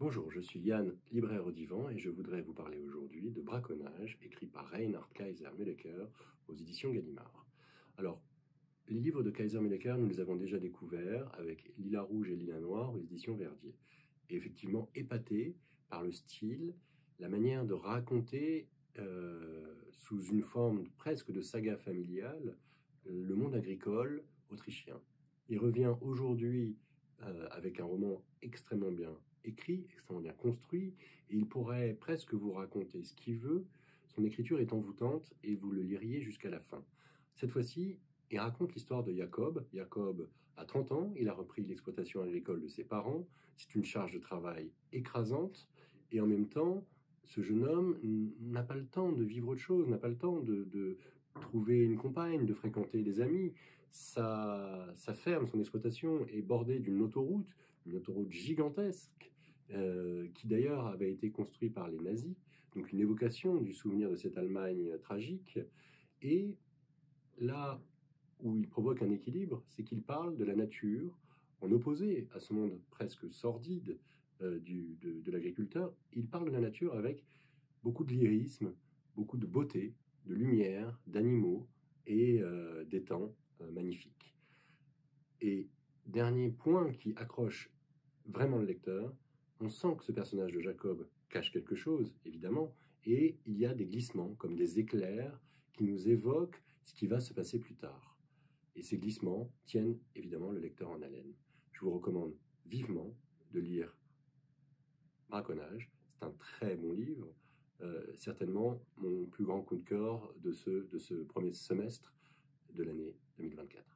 Bonjour, je suis Yann, libraire au divan, et je voudrais vous parler aujourd'hui de Braconnage, écrit par Reinhard Kaiser Müller aux éditions Gallimard. Alors, les livres de Kaiser Müller, nous les avons déjà découverts avec Lilas rouge et Lilas noir aux éditions Verdier. Et effectivement, épaté par le style, la manière de raconter sous une forme presque de saga familiale le monde agricole autrichien. Il revient aujourd'hui avec un roman extrêmement bien écrit, extrêmement bien construit, et il pourrait presque vous raconter ce qu'il veut. Son écriture est envoûtante et vous le liriez jusqu'à la fin. Cette fois-ci, il raconte l'histoire de Jacob. Jacob a 30 ans, il a repris l'exploitation agricole de ses parents. C'est une charge de travail écrasante, et en même temps, ce jeune homme n'a pas le temps de vivre autre chose, n'a pas le temps de trouver une compagne, de fréquenter des amis. Sa ferme, son exploitation est bordée d'une autoroute, une autoroute gigantesque, qui d'ailleurs avait été construite par les nazis, donc une évocation du souvenir de cette Allemagne tragique. Et là où il provoque un équilibre, c'est qu'il parle de la nature, en opposé à ce monde presque sordide de l'agriculteur. Il parle de la nature avec beaucoup de lyrisme, beaucoup de beauté, de lumière, d'animaux et des temps magnifiques. Et dernier point qui accroche vraiment le lecteur, on sent que ce personnage de Jacob cache quelque chose, évidemment, et il y a des glissements, comme des éclairs, qui nous évoquent ce qui va se passer plus tard. Et ces glissements tiennent évidemment le lecteur en haleine. Je vous recommande vivement de lire Braconnage. C'est un très bon livre, certainement mon plus grand coup de cœur de ce premier semestre de l'année 2024.